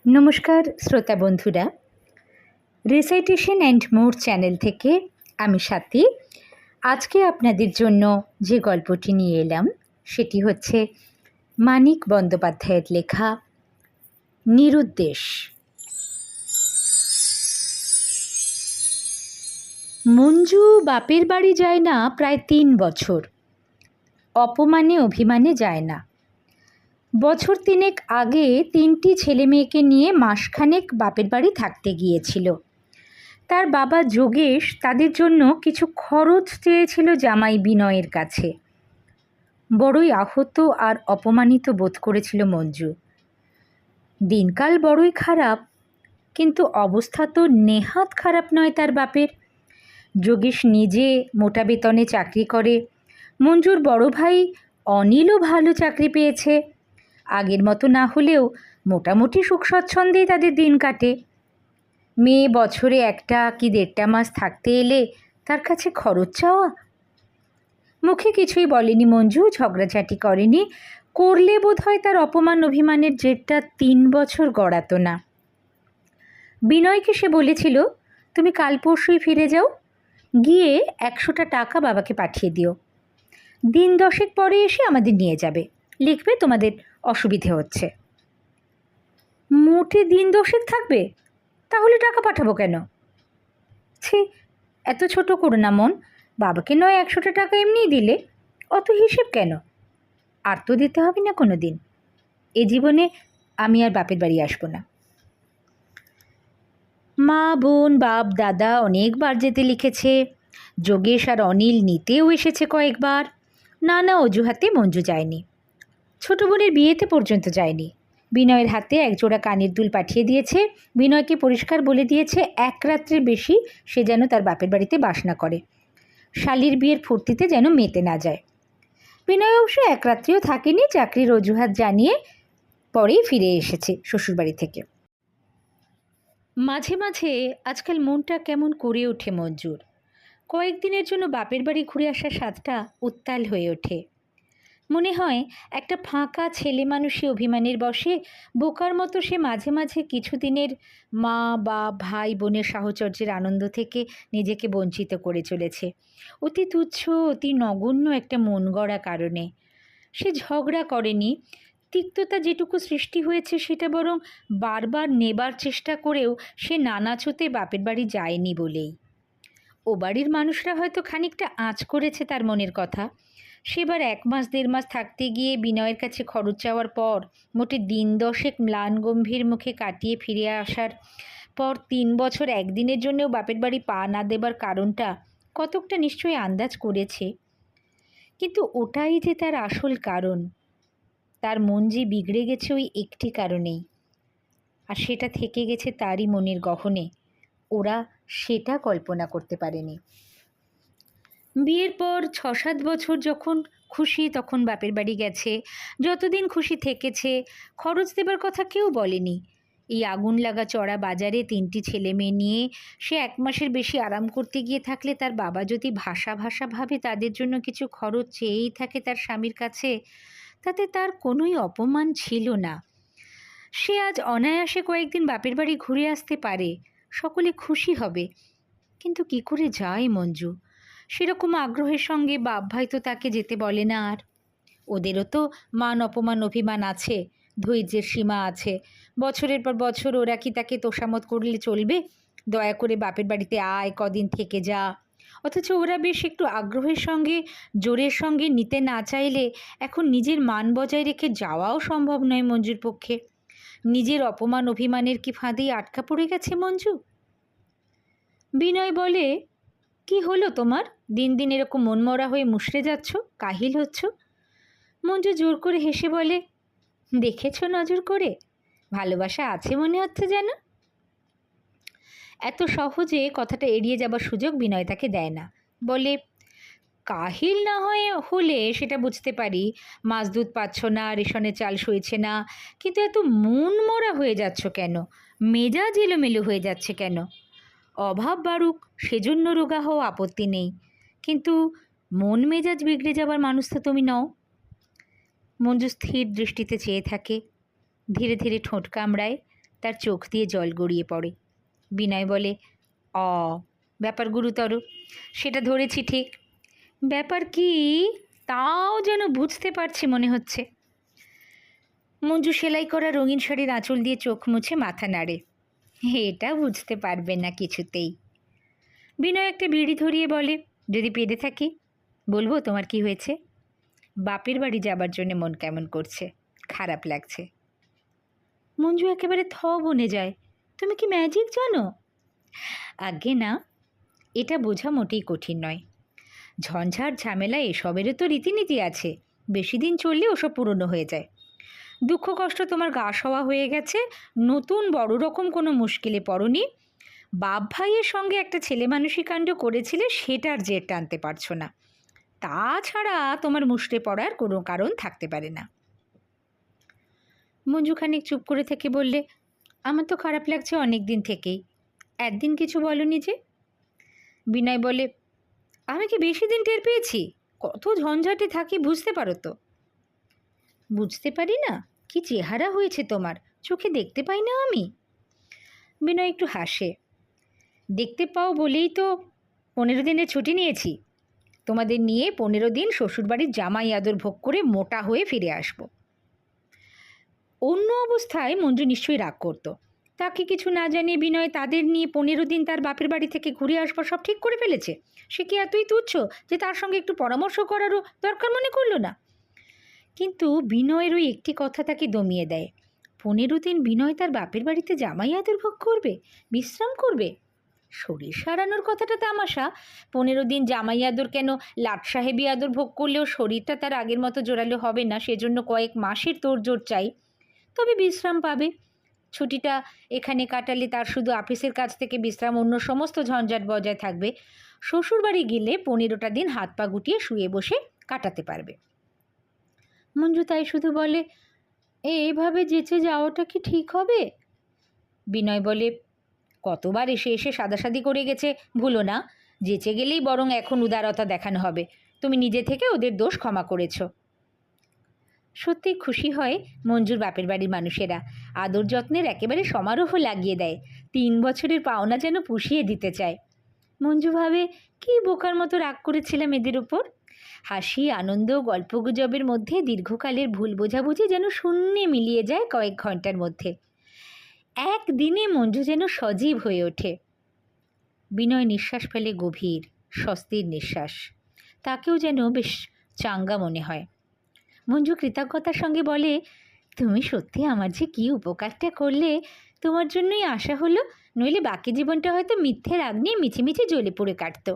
নমস্কার শ্রোতা বন্ধুরা, রিসাইটেশন অ্যান্ড মোর চ্যানেল থেকে আমি স্বাতী। আজকে আপনাদের জন্য যে গল্পটি নিয়ে এলাম সেটি হচ্ছে মানিক বন্দ্যোপাধ্যায়ের লেখা নিরুদ্দেশ। মঞ্জু বাপের বাড়ি যায় না প্রায় ৩ বছর। অপমানে অভিমানে যায় না। বছর ৩ আগে ৩টি ছেলে মেয়েকে নিয়ে মাসখানেক বাপের বাড়ি থাকতে গিয়েছিল। তার বাবা যোগেশ তাদের জন্য কিছু খরচ চেয়েছিল জামাই বিনয়ের কাছে। বড়ই আহত আর অপমানিত বোধ করেছিল মঞ্জু। দিনকাল বড়ই খারাপ, কিন্তু অবস্থা তো নেহাত খারাপ নয় তার বাপের। যোগেশ নিজে মোটা বেতনে চাকরি করে। মঞ্জুর বড় ভাই অনিলও ভালো চাকরি পেয়েছে। আগের মতো না হলেও মোটামুটি সুখ স্বচ্ছন্দেই তাদের দিন কাটে। মেয়ে বছরে 1টা কি 1.5 মাস থাকতে এলে তার কাছে খরচ চাওয়া। মুখে কিছুই বলেনি মঞ্জু, ঝগড়াঝাটি করেনি। করলে বোধহয় তার অপমান অভিমানের জেরটা 3 বছর গড়াতো না। বিনয়কে সে বলেছিল, তুমি কাল পরশুই ফিরে যাও, গিয়ে 100টা টাকা বাবাকে পাঠিয়ে দিও। দিন 10 পরে এসে আমাদের নিয়ে যাবে, লিখবে তোমাদের অসুবিধে হচ্ছে। মোটে দিন 10 থাকবে? তাহলে টাকা পাঠাবো কেন? ছি, এত ছোট করো না মন। বাবাকে নয় 100টা টাকা এমনিই দিলে, অত হিসেব কেন? আর তো দিতে হবে না কোনো দিন। এ জীবনে আমি আর বাপের বাড়ি আসবো না। মা, বোন, বাপ, দাদা অনেকবার যেতে লিখেছে। যোগেশ আর অনিল নিতেও এসেছে কয়েকবার। নানা অজুহাতে মঞ্জু যায়নি। ছোট বোনের বিয়েতে পর্যন্ত যায়নি। বিনয়ের হাতে 1 জোড়া কানের দুল পাঠিয়ে দিয়েছে। বিনয়কে পরিষ্কার বলে দিয়েছে 1 রাত্রের বেশি সে যেন তার বাপের বাড়িতে বাস না করে। শালির বিয়ের ফুর্তিতে যেন মেতে না যায়। বিনয় অবশ্য 1 রাত্রিও থাকেনি, চাকরির অজুহাত জানিয়ে পরেই ফিরে এসেছে শ্বশুরবাড়ি থেকে। মাঝে মাঝে আজকাল মনটা কেমন করে ওঠে মঞ্জুর। কয়েকদিনের জন্য বাপের বাড়ি ঘুরে আসার স্বাদটা উত্তাল হয়ে ওঠে। মনে হয় একটা ফাঁকা ছেলে মানুষই অভিমানের বশে বোকার মতো সে মাঝে মাঝে কিছুদিনের মা বা ভাই বোনের সাহচর্যের আনন্দ থেকে নিজেকে বঞ্চিত করে চলেছে, অতি তুচ্ছ অতি নগণ্য একটা মন গড়া কারণে। সে ঝগড়া করেনি, তিক্ততা যেটুকু সৃষ্টি হয়েছে সেটা বরং বারবার নেবার চেষ্টা করেও সে নানাছোতে বাপের বাড়ি যায়নি বলেই। ও বাড়ির মানুষরা হয়তো খানিকটা আঁচ করেছে তার মনের কথা। সেবার 1 মাস 1.5 মাস থাকতে গিয়ে বিনয়ের কাছে খরচ চাওয়ার পর মোটে দিন 10 ম্লান গম্ভীর মুখে কাটিয়ে ফিরে আসার পর 3 বছর একদিনের জন্যও বাপের বাড়ি পা না দেবার কারণটা কতকটা নিশ্চয়ই আন্দাজ করেছে। কিন্তু ওটাই যে তার আসল কারণ। তার মন যে বিগড়ে গেছে ওই একটি কারণেই, আর সেটা থেকে গেছে তারই মনের গহনে। ওরা সেটা কল্পনা করতে পারেনি। বিয়ের পর 6-7 বছর যখন খুশি তখন বাপের বাড়ি গেছে, যতদিন খুশি থেকেছে। খরচ দেবার কথা কেউ বলেনি। এই আগুন লাগা চড়া বাজারে 3টি ছেলে মেয়ে নিয়ে সে 1 মাসের বেশি আরাম করতে গিয়ে থাকলে তার বাবা যদি ভাষা ভাবে তাদের জন্য কিছু খরচ চেয়েই থাকে তার স্বামীর কাছে, তাতে তার কোনোই অপমান ছিল না। সে আজ অনায়াসে কয়েকদিন বাপের বাড়ি ঘুরে আসতে পারে, সকলে খুশি হবে। কিন্তু কি করে যায় মঞ্জু? সেরকম আগ্রহের সঙ্গে বাপ ভাই তো তাকে যেতে বলে না। আর ওদেরও তো মান অপমান অভিমান আছে, ধৈর্যের সীমা আছে। বছরের পর বছর ওরা কি তাকে তোষামত করলে চলবে? দয়া করে বাপের বাড়িতে আয়, কদিন থেকে যা। অথচ ওরা বেশ একটু আগ্রহের সঙ্গে জোরের সঙ্গে নিতে না চাইলে এখন নিজের মান বজায় রেখে যাওয়াও সম্ভব নয় মঞ্জুর পক্ষে। নিজের অপমান অভিমানের কি ফাঁদেই আটকা পড়ে গেছে মঞ্জু? বিনয় বলে, কি হলো তোমার? দিন দিন এরকম মনমরা হয়ে মুষড়ে যাচ্ছ, কাহিল হচ্ছ। মঞ্জু জোর করে হেসে বলে, দেখেছ নজর করে? ভালোবাসা আছে মনে হচ্ছে যেন। এত সহজে কথাটা এড়িয়ে যাবার সুযোগ বিনয় তাকে দেয় না। বলে, কাহিল না হলে সেটা বুঝতে পারি, মাছ দুধ পাচ্ছ না, রেশনের চাল সইছে না, কিন্তু এত মন মরা হয়ে যাচ্ছ কেন? মেজাজ এলোমেলো হয়ে যাচ্ছে কেন? অভাব বাড়ুক সেজন্য রোগা হও, আপত্তি নেই, কিন্তু মন মেজাজ বিগড়ে যাবার মানুষ তো তুমি নও। মঞ্জু স্থির দৃষ্টিতে চেয়ে থাকে, ধীরে ধীরে ঠোঁট কামড়ায়, তার চোখ দিয়ে জল গড়িয়ে পড়ে। বিনয় বলে, ব্যাপার গুরুতর, সেটা ধরেছি ঠিক। ব্যাপার কি তাও যেন বুঝতে পারছি মনে হচ্ছে। মঞ্জু সেলাই করা রঙিন শাড়ির আঁচল দিয়ে চোখ মুছে মাথা নাড়ে। এটা বুঝতে পারবে না কিছুতেই। বিনয় একটা বিড়ি ধরিয়ে বলে, যদি পেরে থাকি বলবো তোমার কি হয়েছে? বাপের বাড়ি যাবার জন্য মন কেমন করছে, খারাপ লাগছে। মঞ্জু একেবারে বনে যায়। তুমি কি ম্যাজিক জানো? আজ্ঞে না, এটা বোঝা মোটেই কঠিন নয়। ঝঞ্ঝাট ঝামেলা এসবেরও তো রীতিনীতি আছে, বেশি দিন চললে ওসব পুরনো হয়ে যায়। দুঃখ কষ্ট তোমার গা সওয়া হয়ে গেছে, নতুন বড় রকম কোনো মুশকিলে পড়নি, বাপ ভাইয়ের সঙ্গে একটা ছেলে মানুষই কাণ্ড করেছিলে, সেটার জের টানতে পারছো না। তাছাড়া তোমার মুষড়ে পড়ার কোনো কারণ থাকতে পারে না। মঞ্জু খানিক চুপ করে থেকে বললে, আমার তো খারাপ লাগছে অনেক দিন থেকেই, একদিন কিছু বলনি যে? বিনয় বলে, আমি কি বেশি দিন টের পেয়েছি? কত ঝঞ্ঝাটে থাকি বুঝতে পারো তো? বুঝতে পারি না? কি চেহারা হয়েছে তোমার, চোখে দেখতে পাই না আমি? বিনয় একটু হাসে। দেখতে পাও বলেই তো 15 দিনের ছুটি নিয়েছি। তোমাদের নিয়ে 15 দিন শ্বশুরবাড়ির জামাই আদর ভোগ করে মোটা হয়ে ফিরে আসব। অন্য অবস্থায় মঞ্জু নিশ্চয়ই রাগ করতো। তাকে কিছু না জানিয়ে বিনয় তাদের নিয়ে 15 দিন তার বাপের বাড়ি থেকে ঘুরে আসবার সব ঠিক করে ফেলেছে। সে কি এতই তুচ্ছ যে তার সঙ্গে একটু পরামর্শ করারও দরকার মনে করলো না? কিন্তু বিনয়ের ওই একটি কথা তাকে দমিয়ে দেয়। 15 দিন বিনয় তার বাপের বাড়িতে জামাই আদর ভোগ করবে, বিশ্রাম করবে। শরীর সারানোর কথাটা তামাশা। 15 দিন জামাই আদর কেন, লাট সাহেবী আদর ভোগ করলেও শরীরটা তার আগের মতো জোরালো হবে না, সেজন্য কয়েক মাসের তোড়জোড় চাই। তবে বিশ্রাম পাবে। ছুটিটা এখানে কাটালে তার শুধু অফিসের কাছ থেকে বিশ্রাম, অন্য সমস্ত ঝঞ্ঝাট বজায় থাকবে। শ্বশুরবাড়ি গেলে 15টা দিন হাত পা গুটিয়ে শুয়ে বসে কাটাতে পারবে। মঞ্জু তাই শুধু বলে, এইভাবে যেচে যাওয়াটা কি ঠিক হবে? বিনয় বলে, কতবার এসে এসে সাদাসাদি করে গেছে ভুলো না। যেচে গেলেই বরং এখন উদারতা দেখানো হবে। তুমি নিজে থেকে ওদের দোষ ক্ষমা করেছ। সত্যি খুশি হয় মঞ্জুর বাপের বাড়ির মানুষেরা। আদর যত্নের একেবারে সমারোহ লাগিয়ে দেয়। 3 বছরের পাওনা যেন পুষিয়ে দিতে চায়। মঞ্জু ভাবে, কি বোকার মতো রাগ করেছিলাম এদের উপর। হাসি আনন্দ গল্পগুজবের মধ্যে দীর্ঘকালের ভুল বোঝাবুঝি যেন শূন্যে মিলিয়ে যায় কয়েক ঘন্টার মধ্যে। একদিনে মঞ্জু যেন সজীব হয়ে ওঠে। বিনয় নিঃশ্বাস ফেলে, গভীর স্বস্তির নিঃশ্বাস। তাকেও যেন বেশ চাঙ্গা মনে হয়। মঞ্জু কৃতজ্ঞতার সঙ্গে বলে, তুমি সত্যি আমার যে কী উপকারটা করলে, তোমার জন্যই আশা হলো, নইলে বাকি জীবনটা হয়তো মিথ্যে রাগ নিয়ে মিছিমিছি জ্বলে পড়ে কাটত।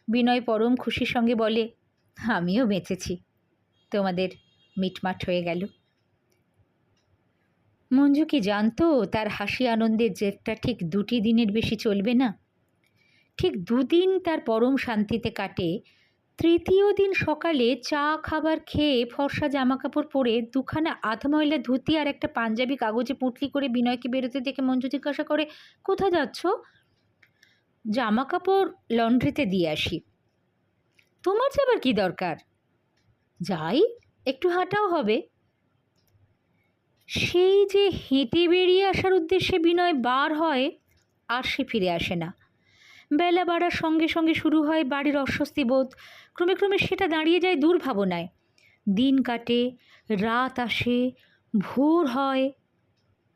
বিনয় পরম খুশির সঙ্গে বলে, আমিও বেঁচেছি, তোমাদের মিটমাট হয়ে গেল। মঞ্জু কি জানতো তার হাসি আনন্দের জেরটা ঠিক 2টি দিনের বেশি চলবে না। ঠিক 2 দিন তার পরম শান্তিতে কাটে। 3য় দিন সকালে চা খাবার খেয়ে ফর্সা জামাকাপড় পরে 2খানা আধময়লা ধুতি আর একটা পাঞ্জাবি কাগজে পুঁটলি করে বিনয়কে বেরোতে দেখে মঞ্জু জিজ্ঞাসা করে, কোথায় যাচ্ছ? জামাকাপড় লন্ড্রিতে দিয়ে আসি। তোমার যাবার কি দরকার? যাই, একটু হাঁটাও হবে। সেই যে হেঁটে বেরিয়ে আসার উদ্দেশ্যে বিনয় বার হয়, আর সে ফিরে আসে না। বেলা বাড়ার সঙ্গে সঙ্গে শুরু হয় বাড়ির অস্বস্তি বোধ। ক্রমে ক্রমে সেটা দাঁড়িয়ে যায় দুর্ভাবনায়। দিন কাটে, রাত আসে, ভোর হয়,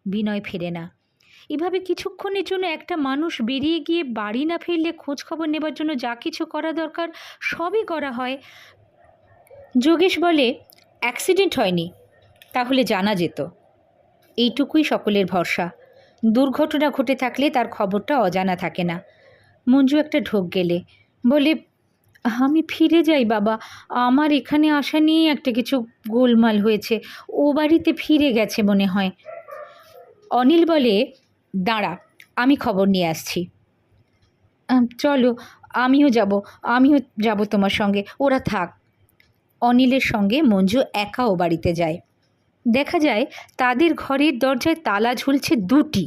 বিনয় ফেরে না। এভাবে কিছুক্ষণের জন্য একটা মানুষ বেরিয়ে গিয়ে বাড়ি না ফিরলে খোঁজ খবর নেবার জন্য যা কিছু করা দরকার সবই করা হয়। যোগেশ বলে, অ্যাক্সিডেন্ট হয়নি, তাহলে জানা যেত। এইটুকুই সকলের ভরসা। দুর্ঘটনা ঘটে থাকলে তার খবরটা অজানা থাকে না। মঞ্জু একটা ঢোক গেলে বলে, আমি ফিরে যাই বাবা, আমার এখানে আসা নিয়েই একটা কিছু গোলমাল হয়েছে। ও বাড়িতে ফিরে গেছে মনে হয়। অনিল বলে, দাঁড়া, আমি খবর নিয়ে আসছি। চলো, আমিও যাব তোমার সঙ্গে, ওরা থাক। অনিলের সঙ্গে মঞ্জু একা ও বাড়িতে যায়। দেখা যায় তাদের ঘরের দরজায় তালা ঝুলছে 2টি।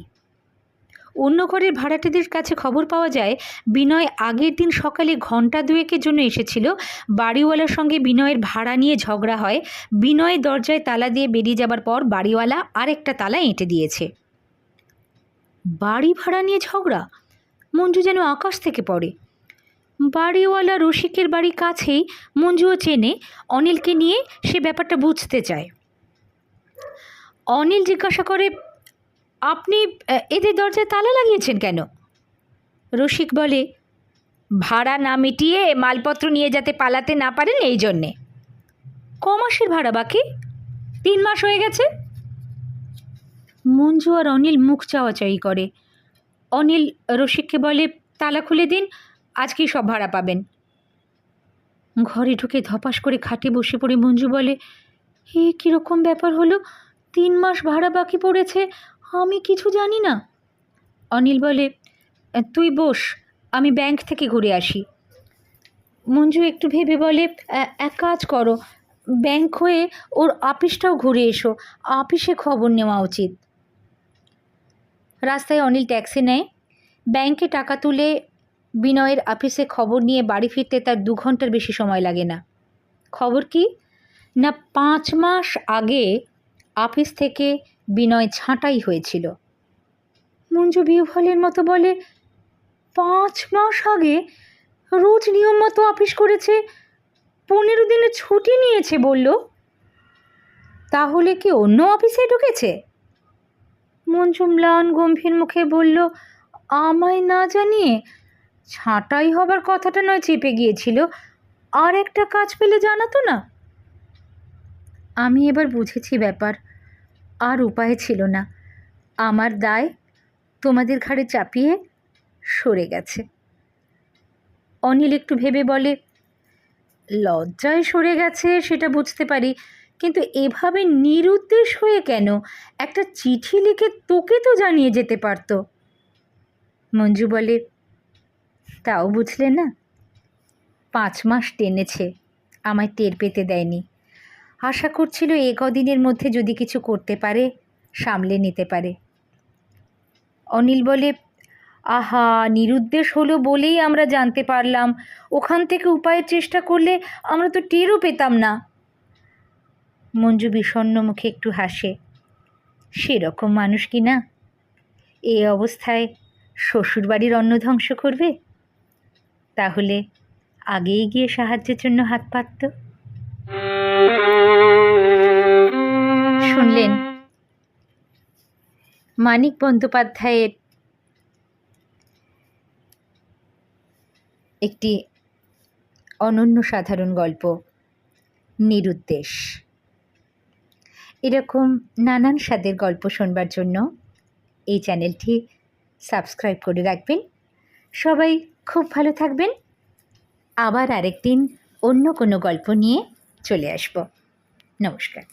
অন্য ঘরের ভাড়াটেদের কাছে খবর পাওয়া যায় বিনয় আগের দিন সকালে ঘণ্টা 2-এর জন্য এসেছিল। বাড়িওয়ালার সঙ্গে বিনয়ের ভাড়া নিয়ে ঝগড়া হয়। বিনয় দরজায় তালা দিয়ে বেরিয়ে যাবার পর বাড়িওয়ালা আরেকটা তালা এঁটে দিয়েছে। বাড়ি ভাড়া নিয়ে ঝগড়া। মঞ্জু যেন আকাশ থেকে পড়ে। বাড়িওয়ালা রসিকের বাড়ি কাছেই, মঞ্জুও চেনে। অনিলকে নিয়ে সে ব্যাপারটা বুঝতে চায়। অনিল জিজ্ঞাসা করে, আপনি এদের দরজায় তালা লাগিয়েছেন কেন? রসিক বলে, ভাড়া না মিটিয়ে মালপত্র নিয়ে যাতে পালাতে না পারেন এই জন্যে। ক মাসের ভাড়া বাকি? 3 মাস হয়ে গেছে। মঞ্জু আর অনিল মুখ চাওয়াচাই করে। অনিল রসিককে বলে, তালা খুলে দিন, আজকেই সব ভাড়া পাবেন। ঘরে ঢুকে ধপাস করে খাটে বসে পড়ে মঞ্জু বলে, এ কীরকম ব্যাপার হলো? 3 মাস ভাড়া বাকি পড়েছে, আমি কিছু জানি না। অনিল বলে, তুই বস, আমি ব্যাংক থেকে ঘুরে আসি। মঞ্জু একটু ভেবে বলে, এক কাজ করো, ব্যাংক হয়ে ওর অফিসটাও ঘুরে এসো, অফিসে খবর নেওয়া উচিত। রাস্তায় অনিল ট্যাক্সি নেয়। ব্যাংকে টাকা তুলে বিনয়ের অফিসে খবর নিয়ে বাড়ি ফিরতে তার 2 ঘন্টার বেশি সময় লাগে না। খবর কি না, 5 মাস আগে অফিস থেকে বিনয় ছাঁটাই হয়েছিল। মঞ্জু বিহ্বলের মতো বলে, 5 মাস আগে? রোজ নিয়ম মতো অফিস করেছে, 15 দিনের ছুটি নিয়েছে বলল। তাহলে কি অন্য অফিসে ঢুকেছে? মঞ্জু ম্লান গম্ভীর মুখে বলল, আমায় না জানিয়ে? ছাঁটাই হবার কথাটা নয় চেপে গিয়েছিল, আর একটা কাজ পেলে জানাতো না? আমি এবার বুঝেছি ব্যাপার, আর উপায় ছিল না। আমার দায় তোমাদের ঘাড়ে চাপিয়ে সরে গেছে। অনিল একটু ভেবে বলে, লজ্জায় সরে গেছে সেটা বুঝতে পারি, কিন্তু এভাবে নিরুদ্দেশ হয়ে কেন? একটা চিঠি লিখে তোকে তো জানিয়ে যেতে পারত। মঞ্জু বলে, তাও বুঝলে না? 5 মাস টেনেছে, আমায় টের পেতে দেয়নি। আশা করছিল এ কদিনের মধ্যে যদি কিছু করতে পারে, সামলে নিতে পারে। অনিল বলে, আহা, নিরুদ্দেশ হলো বলেই আমরা জানতে পারলাম, ওখান থেকে উপায়ের চেষ্টা করলে আমরা তো টেরও পেতাম না। মঞ্জু বিষণ্ণ মুখে একটু হাসে। সেরকম মানুষ কি না এই অবস্থায় শ্বশুরবাড়ির অন্ন ধ্বংস করবে? তাহলে আগেই গিয়ে সাহায্যের জন্য হাত পাতত। শুনলেন মানিক বন্দ্যোপাধ্যায়ের একটি অনন্য সাধারণ গল্প, নিরুদ্দেশ। এরকম নানান স্বাদের গল্প শোনবার জন্য এই চ্যানেলটি সাবস্ক্রাইব করে রাখবেন। সবাই খুব ভালো থাকবেন। আবার আরেকদিন অন্য কোনো গল্প নিয়ে চলে আসব। নমস্কার।